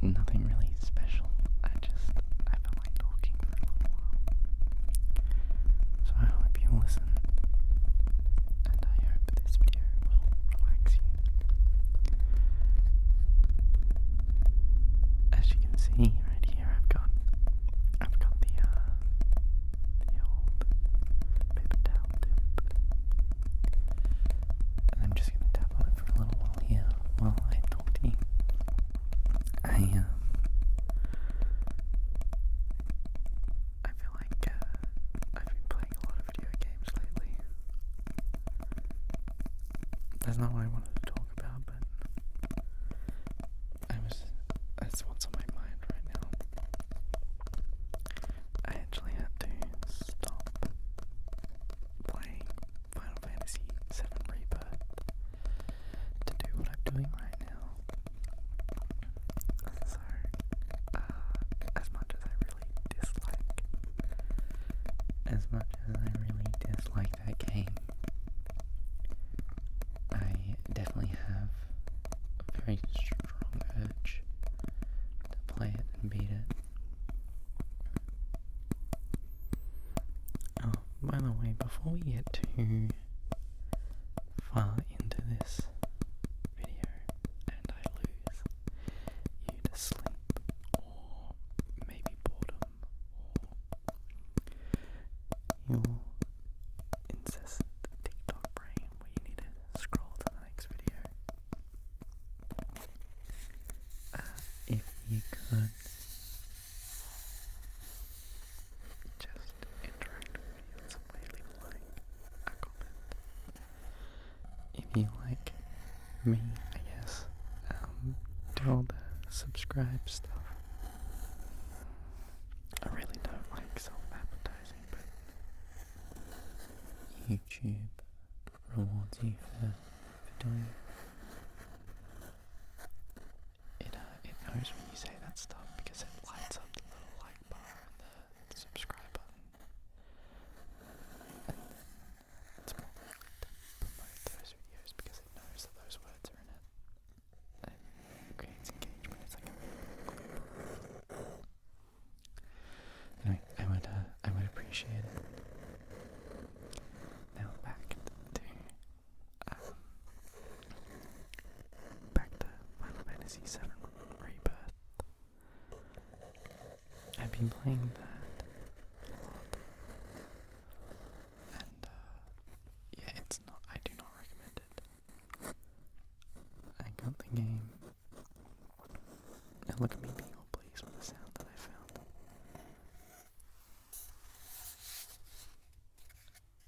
nothing really special. I felt like talking for a little while. So I hope you listen, and I hope this video will relax you. As you can see right here, I've got the old paper towel tube, and I'm just gonna tap on it for a little while here while I talk to you. I feel like I've been playing a lot of video games lately. That's not what I wanted to talk about, but that's what's on my mind right now. I actually had to stop playing Final Fantasy VII Rebirth to do what I'm doing right now. So, as much as I really dislike that game, I definitely have a very strong urge to play it and beat it. Oh, by the way, before we get too far into this video and I lose you to sleep or maybe boredom or your incessant TikTok brain where you need to scroll to the next video, if you could just interact with me in some way, leave a comment. If you like me, I guess, do all the subscribe stuff. I really don't like self-advertising, but YouTube rewards you for doing it. It knows when you say that stuff because it lights up the little like bar and the subscribe button. And it's more likely to promote those videos because it knows that those words are in it. And it creates engagement. It's like anyway, I would appreciate it. Now back to Final Fantasy VII Rebirth. I've been playing that a lot, and yeah, I do not recommend it. I got the game. Now look at me being all pleased with the sound that I found.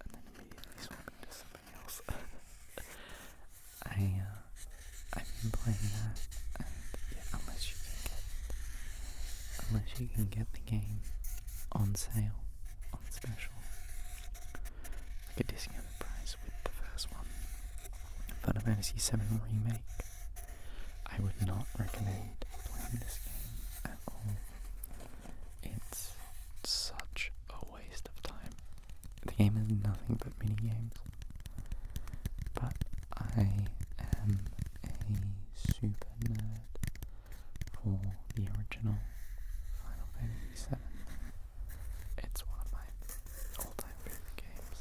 And then immediately swapping to something else. I've been playing that, and yeah, unless you can get the game on sale, on special, like a discounted price with the first one, Final Fantasy VII Remake, I would not recommend playing this game at all. It's such a waste of time. The game is nothing but mini games, but I am a super nerd for the original Final Fantasy VII. It's one of my all-time favorite games.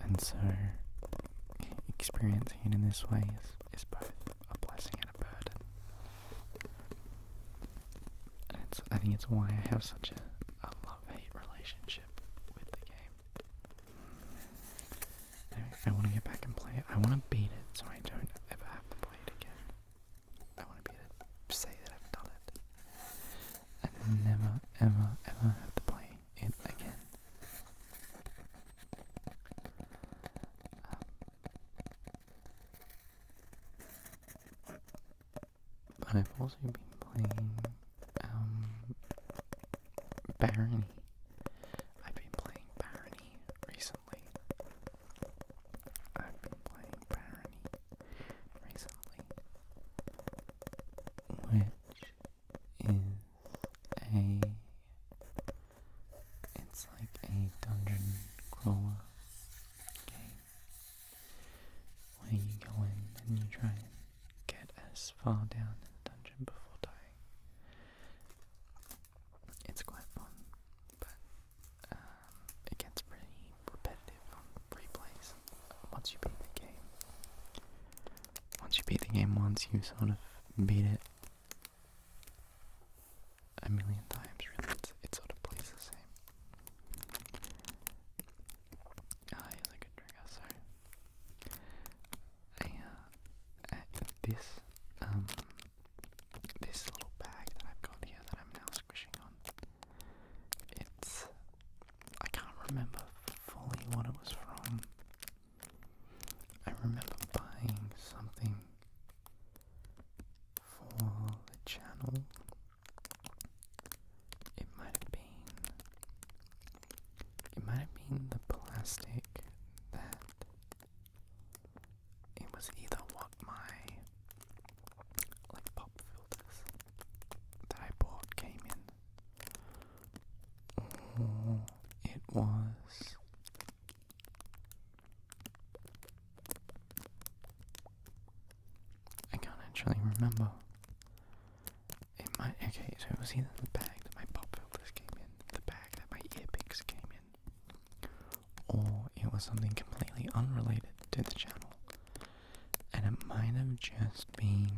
And so, experiencing it in this way is both a blessing and a burden. And I think it's why I have such a love-hate relationship with the game. Anyway, I want to get back and play it. I want to beat it so I don't ever have to play it again. I want to beat it, say that I've done it, and never, ever, ever have to play it again. But I've also been playing Barony. I've been playing Barony recently. Which is it's like a dungeon crawler game where you go in and you try and get as far down in the sort of beat it a million times, really. It sort of plays the same. Here's a good trigger, so this little bag that I've got here that I'm now squishing on, I can't remember fully what it was from. I remember buying something for the channel. It might have been the plastic that it was either what my pop filters that I bought came in, or it was I can't actually remember. Okay, so it was either the bag that my pop filters came in, the bag that my ear picks came in, or it was something completely unrelated to the channel. And it might have just been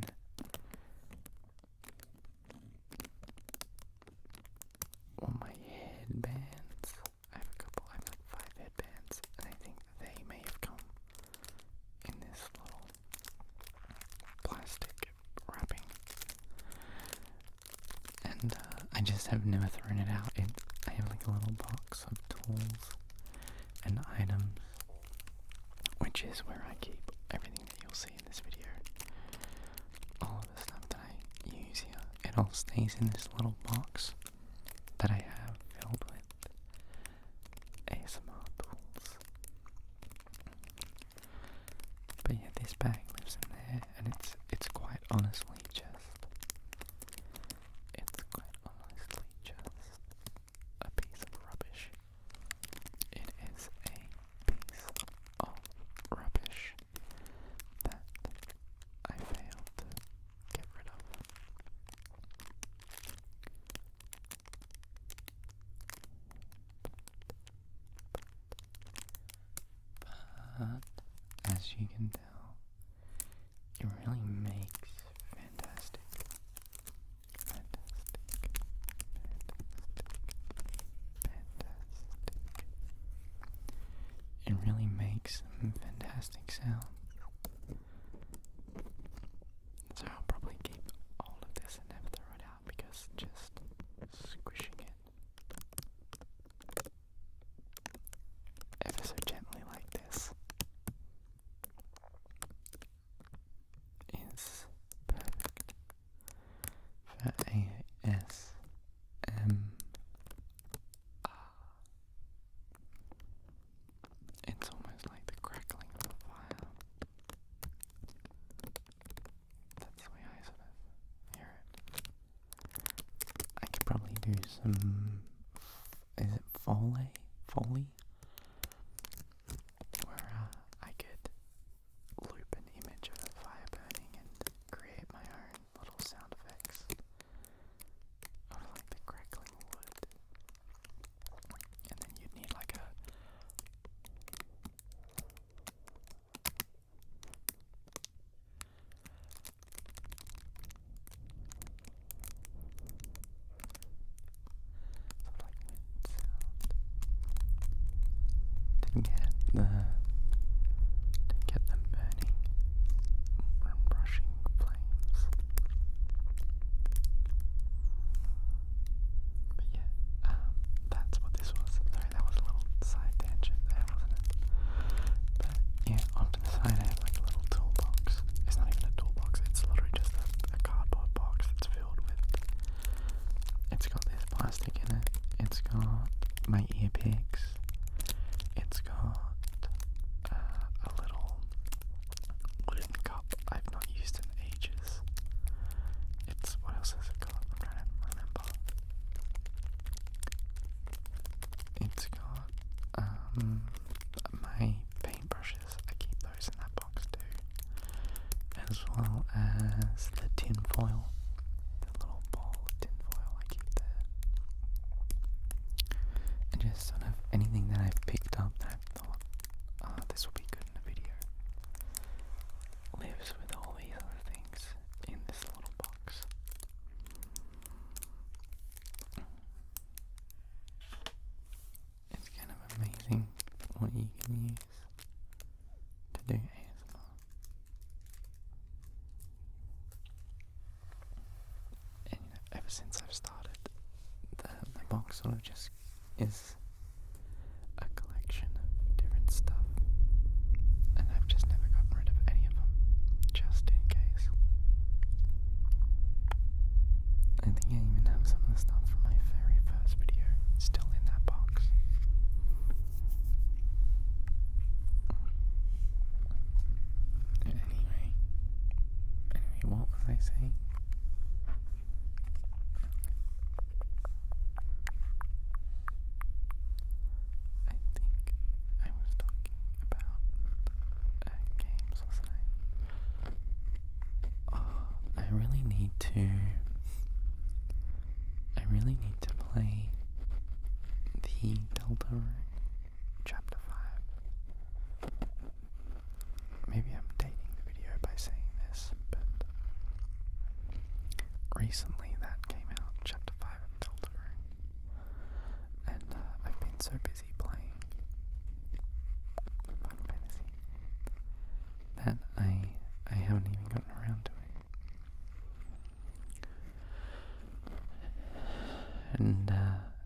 my headbands. I have like 5 headbands, and I think they may have come in this little plastic wrapping. And I just have never thrown it out. I have like a little box of tools and items, which is where I keep everything that you'll see in this video. All of the stuff that I use here, it all stays in this little box that I have filled with ASMR tools. But yeah, this bag lives in there, and it's quite honestly just a piece of rubbish. It is a piece of rubbish that I failed to get rid of. But as you can tell, it really makes fantastic. It really makes some fantastic sounds. So I'll probably keep all of this and never throw it out, because just squishing it ever so gently like this is perfect for ASMR. It's almost like the crackling of a fire. That's the way I sort of hear it. I could probably do some, is it Foley? Where I could loop an image of a fire burning and create my own little sound effects of like the crackling wood. And then you'd need like a to get them burning and brushing flames. But yeah, that's what this was. Sorry, that was a little side tangent there, wasn't it? But yeah, off to the side I have like a little toolbox. It's not even a toolbox, it's literally just a cardboard box that's filled with, it's got this plastic in it, it's got my ear picks, it's got a little wooden cup I've not used in ages. What else has it got? I'm trying to remember. It's got my paintbrushes. I keep those in that box too, as well as the tin foil. The little ball of tin foil I keep there. And just sort of anything that I've picked up that I've thought, this will be good in a video, lives with all these other things in box sort of just is a collection of different stuff, and I've just never gotten rid of any of them, just in case. I think I even have some of the stuff from my very first video still in that box. Anyway, what was I saying? I think I was talking about games, wasn't I? I really need to play the Delta Rune Chapter 5. Maybe I'm dating the video by saying this, but recently that came out, Chapter 5 of Delta Rune, and I've been so busy playing Final Fantasy that I haven't even gotten around to it.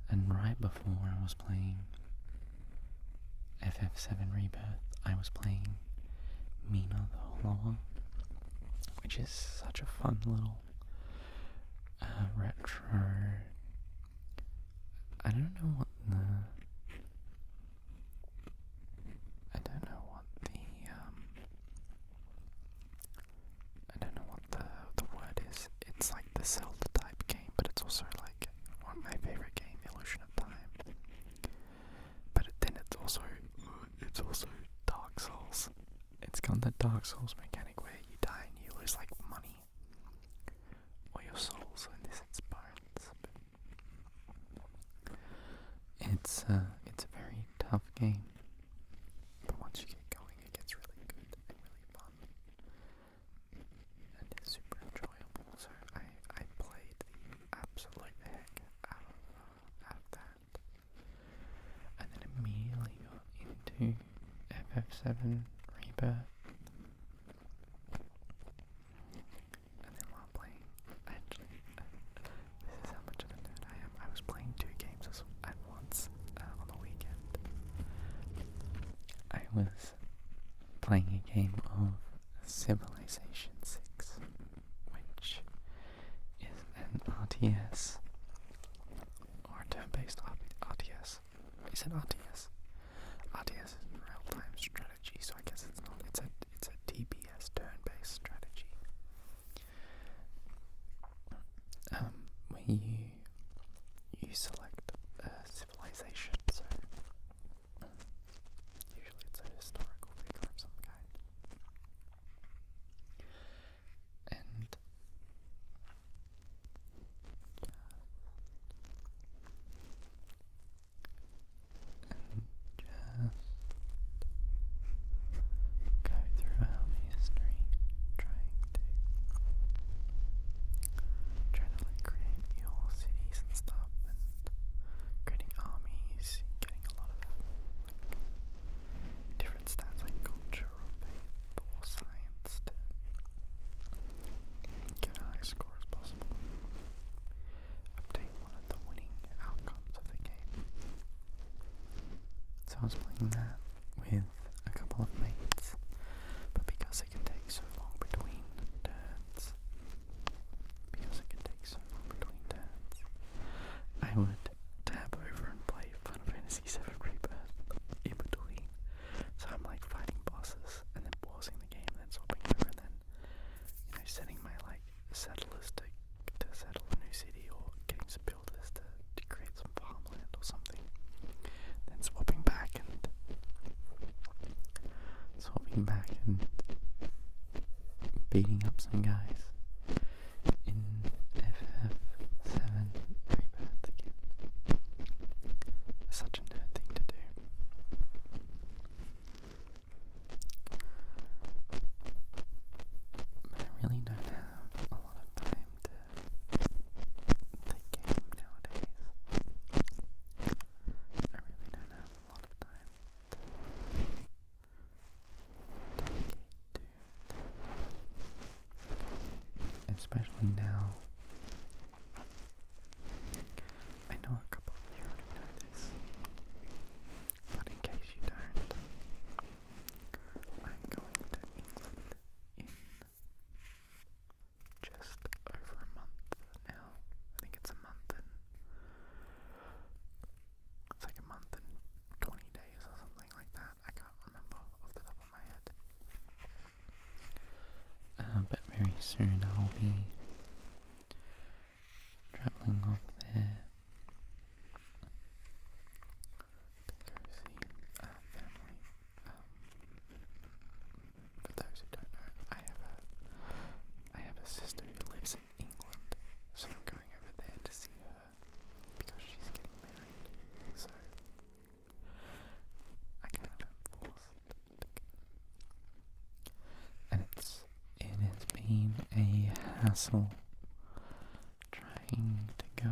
And right before I was playing FF7 Rebirth, I was playing Mina the Hollower, which is such a fun little retro. I don't know what the word is. It's like the Zelda type game, but it's also like one of my favorite game, Illusion of Time. But then it's also Dark Souls. It's got that Dark Souls mechanic where you die and you lose like money or your soul. So in this it's bones. But it's a very tough game. But once you get going, it gets really good and really fun. And it's super enjoyable. So I played the absolute heck out of that. And then immediately got into FF7 Rebirth. And then while playing, actually, this is how much of a nerd I am. I was playing 2 games at once on the weekend. I was playing a game of Civilization 6, which is an RTS, or a turn-based RTS. Is it RTS? RTS is real-time strategy, so I guess it's not. It's a TBS, turn-based strategy. Where you select a civilization, so usually it's a historical figure of some kind. And just go throughout history, trying to like create your cities and stuff, and creating armies, getting a lot of like different stats like culture or faith or science to get a high score as possible. Obtain one of the winning outcomes of the game. So I was playing that with a couple of mates, but because it can take so long between turns, I would tab over and play Final Fantasy 7 Rebirth in between. So I'm like fighting bosses and then pausing the game and then swapping over and then, setting my like settlers to settle a new city, or getting some builders to create some farmland or something. Then swapping back and beating up some guys in FF7 Rebirth again. Such a nerd thing to do. But I really don't have a lot of time to game nowadays. I really don't have a lot of time to especially now. I know a couple of you soon I'll be travelling off there to go see family. For those who don't know, I have a sister who lives in England, so I'm going over there to see her because she's getting married. So I kind of am forced to go. And it has been a hassle trying to go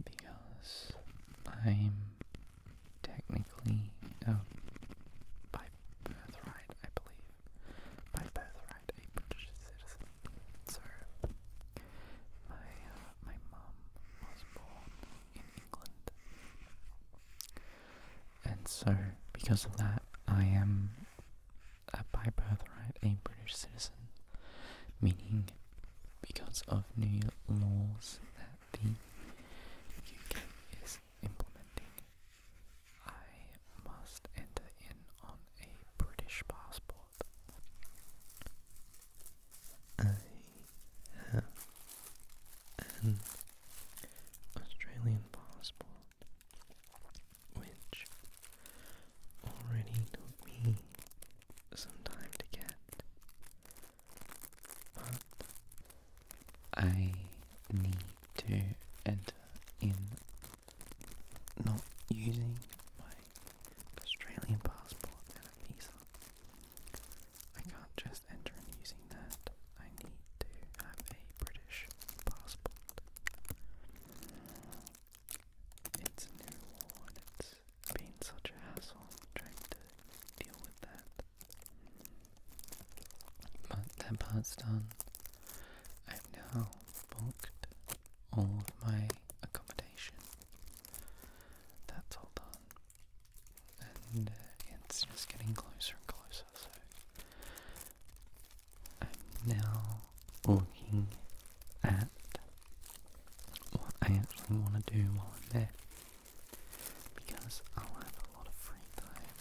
because I'm technically by birthright, I believe, by birthright a British citizen. So my mum was born in England, and so because of that, I am by birthright a British citizen, meaning because of new laws that the UK is implementing, I must enter in on a British passport. I have an Australian passport, which already took me some time to get, but I need to enter in not using my Australian passport and a visa. I can't just enter in using that. I need to have a British passport. It's a new law and it's been such a hassle trying to deal with that. But that part's done. I've now booked all of my accommodation. That's all done. And it's just getting closer and closer, so I'm now looking at what I actually want to do while I'm there, because I'll have a lot of free time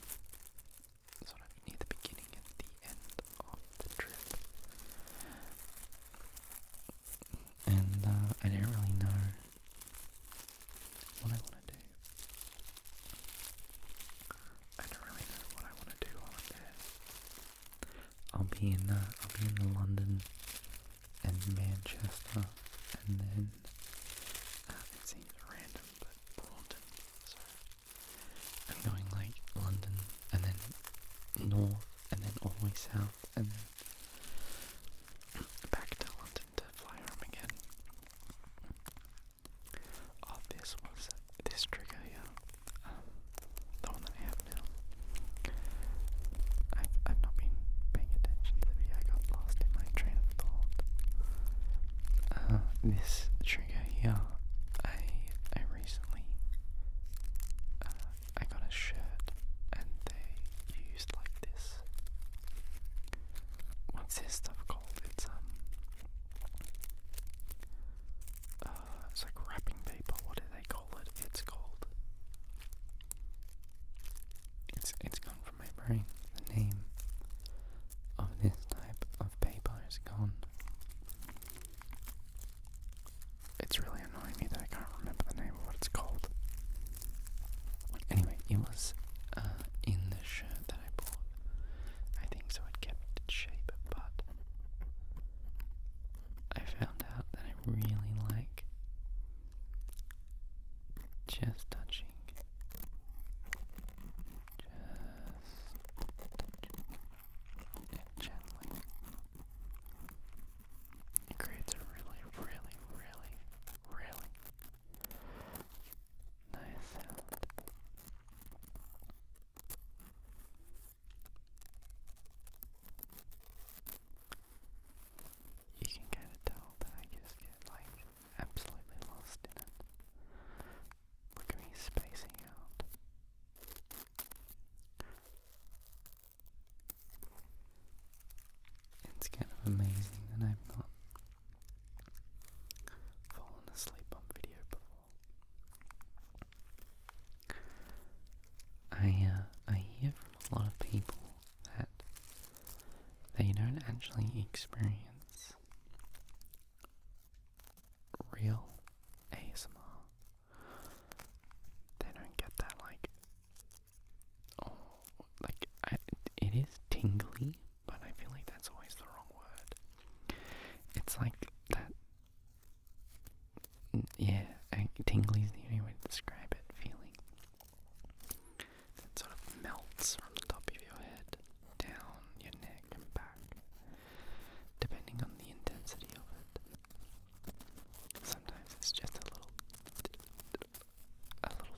sort of near the beginning and the end of the trip. And I don't really know what I want to do. I don't really know what I want to do while I'm there. I'll be in London and Manchester, and then it seems random, but Braunton. So I'm going like London, and then north, and then all the way south, and then back to London to fly home again. Oh, this trigger here, the one that I have now. I've not been paying attention to the video. I got lost in my train of thought. This trigger here, I recently I got a shirt and they used like this. What's this stuff called? It's like wrapping paper. What do they call it? It's gone from my brain. The name of this type of paper is gone. It's really annoying me that I can't remember the name of what it's called. Anyway, it was in the shirt that I bought. I think so it kept its shape, but I found out that I really like just touching it gently. It creates a really, really, really, really nice sound. You can kind of tell that I just get like absolutely lost in it. Look at me spacing out. It's kind of amazing that I've not fallen asleep on video before. I hear from a lot of people that they don't experience real ASMR, they don't get that, like, it is tingly, but I feel like that's always the wrong word. It's like that, yeah, tingly is the only way to describe it, feeling that sort of melts from the top of your head, down your neck and back, depending on the intensity of it. Sometimes it's just a little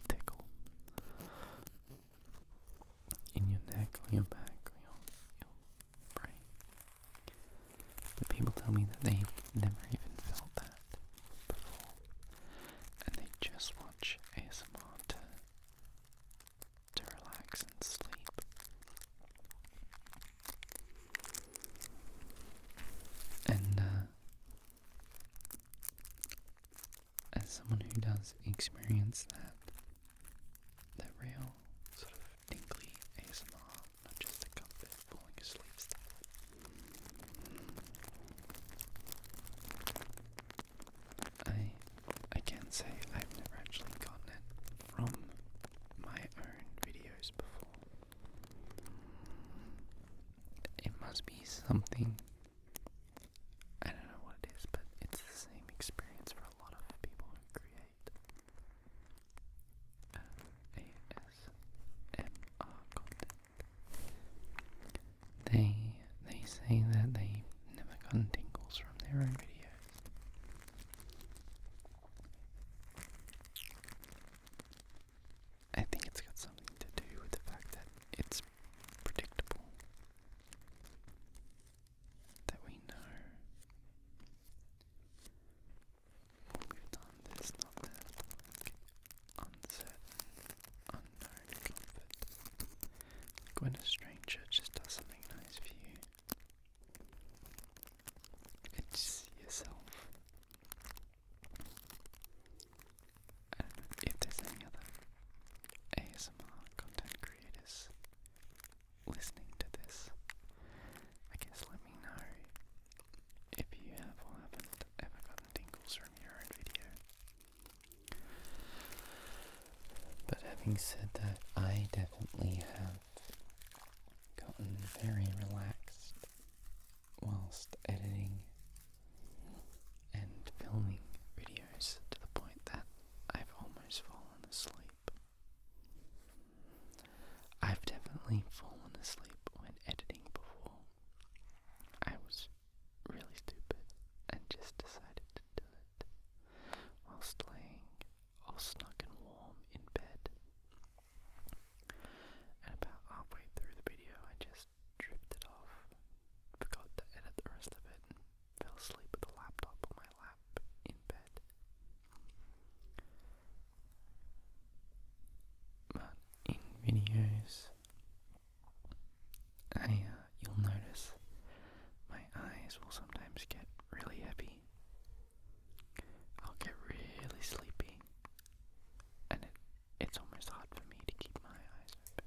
tickle in your neck or your back or your brain. But people tell me that they've never even felt that before, and they just watch ASMR to relax and sleep. And as someone who does experience that real sort of tingly ASMR, not just the comfort falling asleep stuff, I can say I've never actually gotten it from my own videos before. It must be something, I don't know what it is, but it's the same experience for a lot of people who create ASMR content. They say that they've never gotten tingles from their own videos. I think it's got something to do with the fact that it's predictable, that we know when we've done this, not that, like uncertain, unknown comfort. Like when a stranger just does something nice for you, it's yourself. I don't know if there's any other ASMR content creators listening to this. I guess let me know if you have or haven't ever gotten tingles from your own video. But having said that, I definitely have gotten very relaxed whilst editing and filming videos to the point that I've almost fallen asleep. I've definitely fallen asleep when editing before. I was really stupid and just decided to do it whilst laying all snug and warm in bed. And about halfway through the video I just drifted off, forgot to edit the rest of it, and fell asleep with the laptop on my lap in bed. But in videos, you'll notice my eyes will sometimes get really heavy. I'll get really sleepy, and it's almost hard for me to keep my eyes open.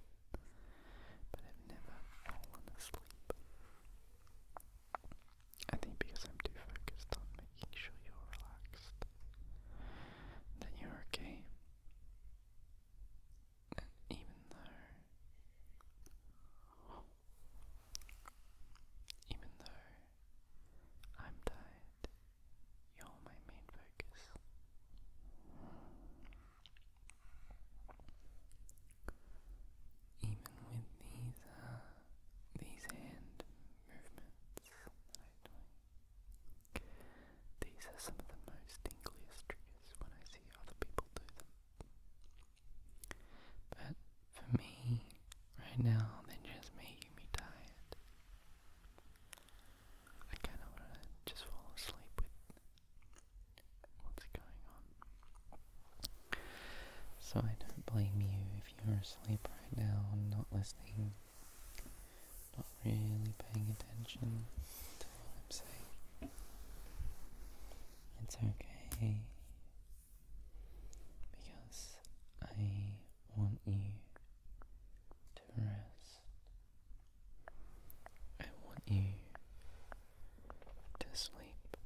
But I've never fallen asleep. I think because I'm too focused on making sure you're relaxed, that you're okay. And even though I'm tired, you're my main focus. Even with these hand movements that I'm doing, these are some of the most tingliest triggers when I see other people do them. But for me, right now, they're just making me tired. I kind of want to just fall asleep with what's going on. So I don't blame you if you're asleep right now and not listening, not really paying attention to what I'm saying. It's okay, because I want you to rest. I want you asleep.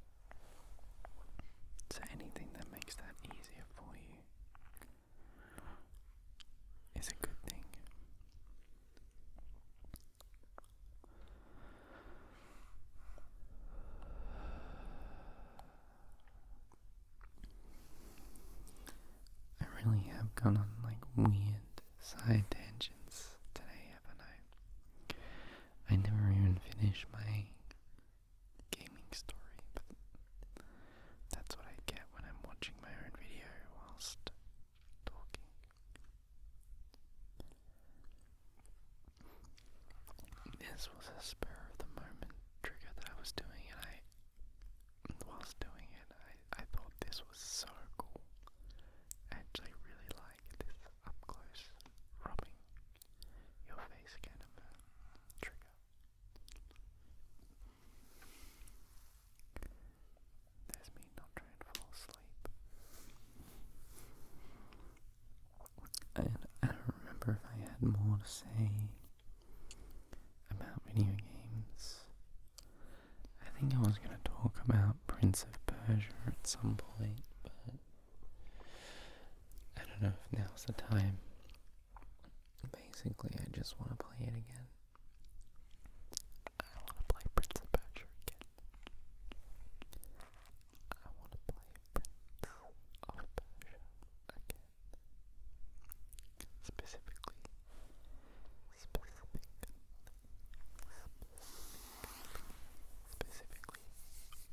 So anything that makes that easier for you is a good thing. I really have gone on like weird side tangents today, haven't I? I never even finished my gaming story, but that's what I get when I'm watching my own video whilst talking. This was a spur of the moment trigger that I was doing, and whilst doing it, I thought this was so cool. I actually really like this up close rubbing your face kind of trigger. There's me not trying to fall asleep. And I don't remember if I had more to say about video games. I think I was going to talk about Prince of Persia at some point, but I don't know if now's the time. Basically, I just want to play it again. I want to play Prince of Persia again. I want to play Prince of Persia again. Specifically,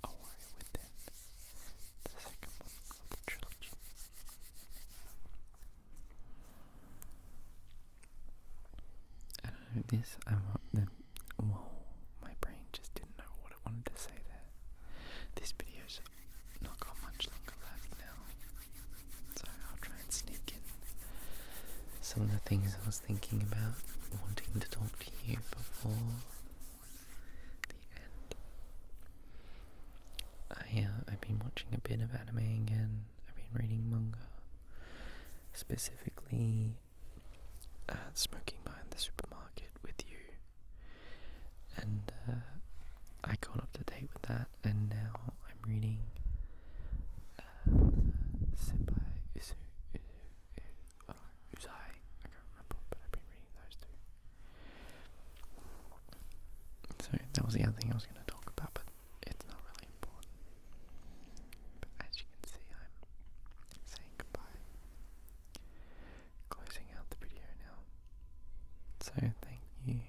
A Warrior Within, the second one of the trilogy. I don't know, whoa, my brain just didn't know what it wanted to say there. This video's not got much longer left now, so I'll try and sneak in some of the things I was thinking about wanting to talk to you before the end. I've been watching a bit of anime again. I've been reading manga, specifically Smoking Behind the Supermarket with You, and I got up to date with that, and now I'm reading Senpai Uzai. I can't remember, but I've been reading those two. So that was the other thing I was going to talk about, but it's not really important. But as you can see, I'm saying goodbye, closing out the video now. So thank you